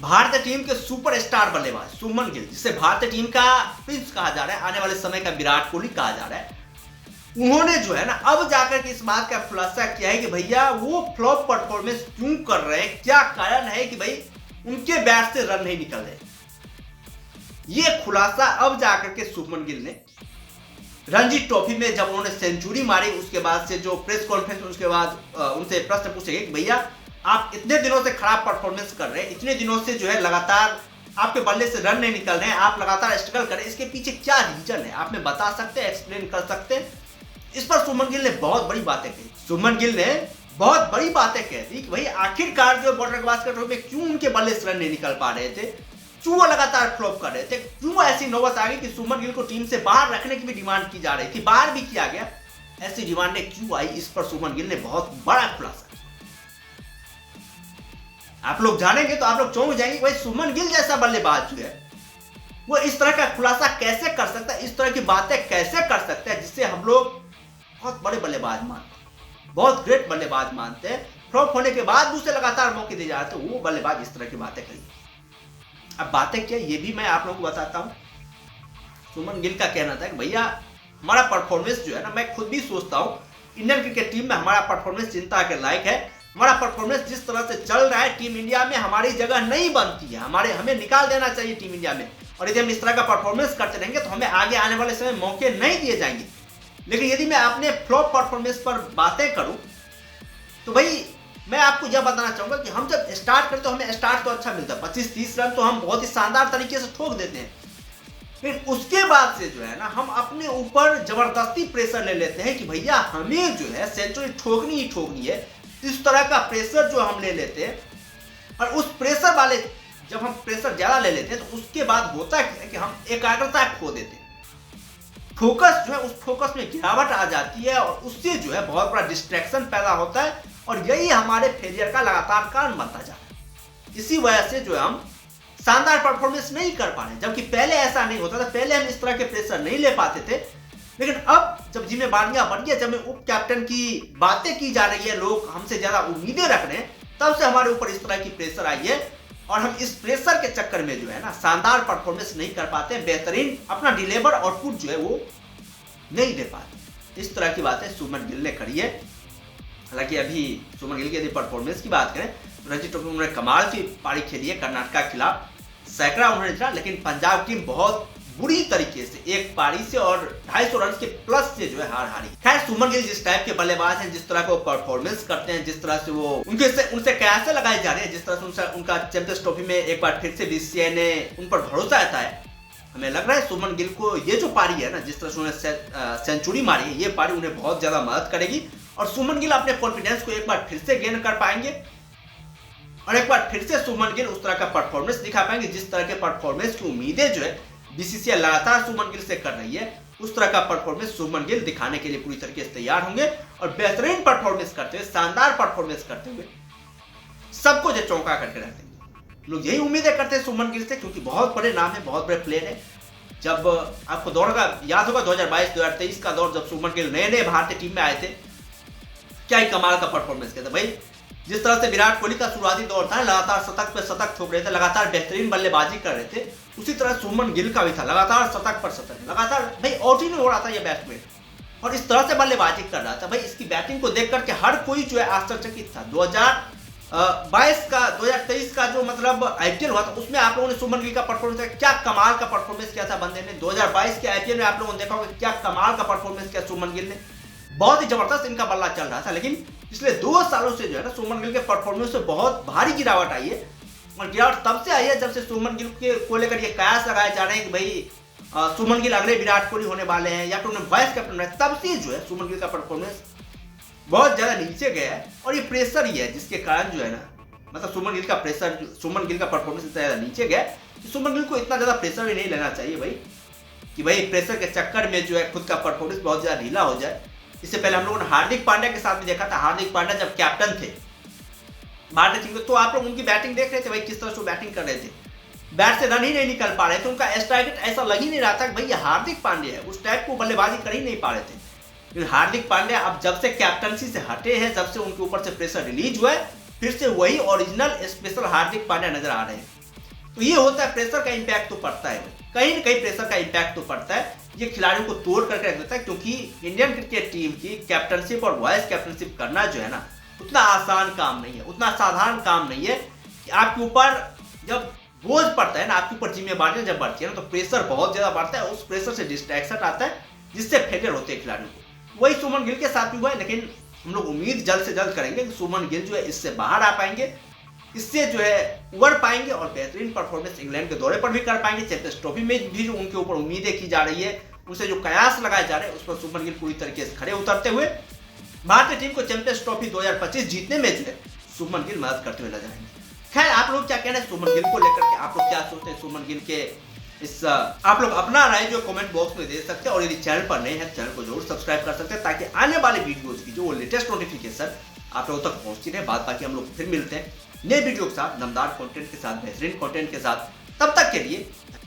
भारतीय टीम के सुपरस्टार बल्लेबाज शुभमन गिल, जिसे भारतीय टीम का प्रिंस कहा जा रहा है, आने वाले समय का विराट कोहली कहा जा रहा है, उन्होंने जो है ना अब जाकर के इस बात का खुलासा किया है कि भैया वो फ्लॉप परफॉर्मेंस क्यों कर रहे हैं, क्या कारण है कि भाई उनके बैट से रन नहीं निकल रहे। ये खुलासा अब जाकर के शुभमन गिल ने रणजी ट्रॉफी में जब उन्होंने सेंचुरी मारी, उसके बाद से जो प्रेस कॉन्फ्रेंस, उसके बाद उनसे प्रश्न पूछे गए कि भैया आप इतने दिनों से खराब परफॉर्मेंस कर रहे हैं, इतने दिनों से जो है लगातार आपके बल्ले से रन नहीं निकल रहे हैं, आप लगातार स्ट्रगल कर रहे हैं, इसके पीछे क्या रीजन है, आप में बता सकते हैं, एक्सप्लेन कर सकते हैं। इस पर शुभमन गिल ने बहुत बड़ी बातें कही। शुभमन गिल ने बहुत बड़ी बातें कह दी कि भाई आखिरकार जो बॉर्डर गावस्कर ट्रॉफी में क्यों उनके बल्ले से रन नहीं निकल पा रहे थे, क्यों वो लगातार फ्लॉप कर रहे थे, क्यों ऐसी नौबत आ गई कि शुभमन गिल को टीम से बाहर रखने की भी डिमांड की जा रही थी, बाहर भी किया गया, ऐसी डिमांडें क्यों आई, इस पर शुभमन गिल ने बहुत बड़ा खुलासा। आप लोग जानेंगे तो आप लोग चौंक जाएंगे भाई शुभमन गिल जैसा बल्लेबाज जो है वो इस तरह का खुलासा कैसे कर सकता है, इस तरह की बातें कैसे कर सकते हैं, जिससे हम लोग बहुत बड़े बल्लेबाज मानते हैं, बहुत ग्रेट बल्लेबाज मानते हैं, फ्लॉप होने के बाद दूसरे लगातार मौके दिए जाते हैं, वो बल्लेबाज इस तरह की बातें करी। अब बातें क्या ये भी मैं आप लोगों को बताता हूं। शुभमन गिल का कहना था कि भैया हमारा परफॉर्मेंस जो है ना, मैं खुद भी सोचता हूं इंडियन क्रिकेट टीम में हमारा परफॉर्मेंस चिंता के लायक है, हमारा परफॉर्मेंस जिस तरह से चल रहा है टीम इंडिया में हमारी जगह नहीं बनती है, हमें निकाल देना चाहिए टीम इंडिया में, और यदि हम इस तरह का परफॉर्मेंस करते रहेंगे तो हमें आगे आने वाले समय मौके नहीं दिए जाएंगे। लेकिन यदि मैं अपने फ्लॉप परफॉर्मेंस पर बातें करूं तो भाई मैं आपको यह बताना चाहूंगा कि हम जब स्टार्ट करते तो हमें स्टार्ट तो अच्छा मिलता है, 25-30 रन तो हम बहुत ही शानदार तरीके से ठोक देते हैं, फिर उसके बाद से जो है ना हम अपने ऊपर जबरदस्ती प्रेशर ले लेते हैं कि भैया हमें जो है सेंचुरी ठोकनी ही ठोकनी है। इस तरह का प्रेशर जो हम ले लेते हैं, और उस प्रेशर वाले जब हम प्रेशर ज्यादा ले लेते हैं तो उसके बाद होता है कि हम एकाग्रता खो देते हैं, फोकस जो है उस फोकस में गिरावट आ जाती है, और उससे जो है बहुत बड़ा डिस्ट्रैक्शन पैदा होता है, और यही हमारे फेलियर का लगातार कारण बनता जाता है। इसी वजह से जो है हम शानदार परफॉर्मेंस नहीं कर पा रहे, जबकि पहले ऐसा नहीं होता था, पहले हम इस तरह के प्रेशर नहीं ले पाते थे। लेकिन अब जब जिम्मेदारियां बढ़ गई, जब उप कैप्टन की बातें की जा रही है, लोग हमसे ज्यादा उम्मीदें रख रहे हैं, तब से हमारे ऊपर इस तरह की प्रेशर आई है, और हम इस प्रेशर के चक्कर में जो है ना शानदार परफॉर्मेंस नहीं कर पाते, बेहतरीन अपना डिलीवर आउटपुट जो है वो नहीं दे पाते। इस तरह की बातें शुभमन गिल ने करी है। हालांकि अभी शुभमन गिल की यदि परफॉर्मेंस की बात करें तो रणजी ट्रॉफी में उन्होंने कमाल की पारी खेली है, कर्नाटका के खिलाफ सैकड़ा उन्होंने जीता, लेकिन पंजाब टीम बहुत बुरी तरीके से एक पारी से और 250 रन के प्लस से जो है हार हारी। खैर शुभमन गिल जिस टाइप के बल्लेबाज हैं, जिस तरह को परफॉर्मेंस करते हैं, जिस तरह से वो उनसे कैसे लगाए जा रहे हैं, जिस तरह से उनका चैंपियंस ट्रॉफी में एक बार फिर से बीसीसीआई ने उन पर भरोसा जताया है, हमें लग रहा है शुभमन गिल को ये जो पारी है ना, जिस तरह से उन्होंने सेंचुरी मारी है, ये पारी उन्हें बहुत ज्यादा मदद करेगी, और शुभमन गिल अपने कॉन्फिडेंस को एक बार फिर से गेन कर पाएंगे, और एक बार फिर से शुभमन गिल उस तरह का परफॉर्मेंस दिखा पाएंगे जिस तरह के परफॉर्मेंस की उम्मीदें जो है बीसीसीआई लगातार शुभमन गिल से कर रही है। उस तरह का परफॉर्मेंस शुभमन गिल दिखाने के लिए पूरी तरीके से तैयार होंगे, और बेहतरीन परफॉर्मेंस करते हुए, शानदार परफॉर्मेंस करते हुए सबको जो चौंका करके रहते हैं। लोग यही उम्मीदें करते हैं शुभमन गिल से, क्योंकि बहुत बड़े नाम है, बहुत बड़े प्लेयर है। जब आपको दौर का याद होगा 2022-2023 का दौर, जब शुभमन गिल नए नए भारतीय टीम में आए थे, क्या ही कमाल का परफॉर्मेंस किया था भाई। जिस तरह से विराट कोहली का शुरुआती दौर था, लगातार शतक पे शतक ठोक रहे थे, लगातार बेहतरीन बल्लेबाजी कर रहे थे, उसी तरह शुभमन गिल का भी था, लगातार शतक पर शतक, लगातार भाई आउट ही नहीं हो रहा था ये बैट्समैन, और इस तरह से बल्लेबाजी कर रहा था भाई। इसकी बैटिंग को देख करके हर कोई जो है आश्चर्यचकित था। 2023 का जो मतलब आईपीएल हुआ था, उसमें आप लोगों ने शुभमन गिल का परफॉर्मेंस क्या कमाल का परफॉर्मेंस किया था बंदे ने। 2022 के आईपीएल में आप लोगों ने देखा होगा क्या कमाल का परफॉर्मेंस किया शुभमन गिल ने, बहुत ही जबरदस्त इनका बल्ला चल रहा था। लेकिन पिछले 2 सालों से जो है ना शुभमन गिल के परफॉर्मेंस में बहुत भारी गिरावट आई है, और गिरावट तब से आई है जब से शुभमन गिल को लेकर ये कयास लगाए जा रहे हैं कि भाई शुभमन गिल अगले विराट कोहली होने वाले हैं, या फिर उन्हें वाइस कैप्टन है, तब से जो है शुभमन गिल का परफॉर्मेंस बहुत ज्यादा नीचे गया है, और ये प्रेशर ही है जिसके कारण जो है ना, मतलब शुभमन गिल का परफॉर्मेंस इतना ज्यादा नीचे गया। शुभमन गिल को इतना ज्यादा प्रेशर भी नहीं लेना चाहिए भाई, कि भाई प्रेशर के चक्कर में जो है खुद का परफॉर्मेंस बहुत ज्यादा ढीला हो जाए। इससे पहले हम लोगों ने हार्दिक पांड्या के साथ भी देखा था, हार्दिक पांड्या जब कैप्टन थे भारतीय टीम के, तो आप लोग उनकी बैटिंग देख रहे थे भाई, किस तरह से बैटिंग कर रहे थे, बैट से रन ही नहीं निकल पा रहे थे, उनका स्ट्राइक रेट ऐसा लग ही नहीं रहा था कि भाई ये हार्दिक पांड्या है, उस टाइप को बल्लेबाजी कर ही नहीं पा रहे थे। लेकिन हार्दिक पांड्या अब जब से कैप्टनसी से हटे हैं, जब से उनके ऊपर से प्रेशर रिलीज हुआ है, फिर से वही ओरिजिनल स्पेशल हार्दिक पांड्या नजर आ रहे हैं। तो ये होता है, प्रेशर का इम्पैक्ट तो पड़ता है, कहीं ना कहीं प्रेशर का इम्पैक्ट तो पड़ता है। ये खिलाड़ियों को तोड़ करके रख देता है, क्योंकि इंडियन क्रिकेट टीम की कैप्टनशिप और वाइस कैप्टनशिप करना जो है ना, उतना आसान काम नहीं है, उतना साधारण काम नहीं है। कि आपके ऊपर जब बोझ पड़ता है ना, आपके ऊपर जिम्मेदारियां जब बढ़ती है ना, तो प्रेशर बहुत ज्यादा बढ़ता है। उस प्रेशर से डिस्ट्रैक्शन आता है, जिससे फेलियर होते हैं खिलाड़ियों को। वही सुमन गिल के साथ भी हुआ है, लेकिन हम लोग उम्मीद जल्द से जल्द करेंगे कि सुमन गिल जो है इससे बाहर आ पाएंगे, इससे जो है उबर पाएंगे और बेहतरीन परफॉर्मेंस इंग्लैंड के दौरे पर भी कर पाएंगे। चैंपियंस ट्रॉफी में भी जो उनके ऊपर उम्मीदें की जा रही है, उनसे जो कयास लगाए जा रहे हैं, उस पर सुमन गिल पूरी तरीके से खड़े उतरते हुए भारतीय टीम को चैंपियंस ट्रॉफी 2025 जीतने में जो है सुमन गिल मदद करते हुए नजर आएंगे। खैर, आप लोग क्या कहना है सुमन गिल को लेकर के, आप लोग क्या सोचते हैं सुमन गिल के इस आप लोग अपना राय जो कमेंट बॉक्स में दे सकते हैं। और यदि चैनल पर नए हैं, चैनल को जरूर सब्सक्राइब कर सकते हैं, ताकि आने वाले वीडियोज की जो लेटेस्ट नोटिफिकेशन आप लोगों तक पहुंचती रहे। बाद बाकी हम लोग फिर मिलते हैं नए वीडियो के साथ, दमदार कंटेंट के साथ, बेहतरीन कंटेंट के साथ। तब तक के लिए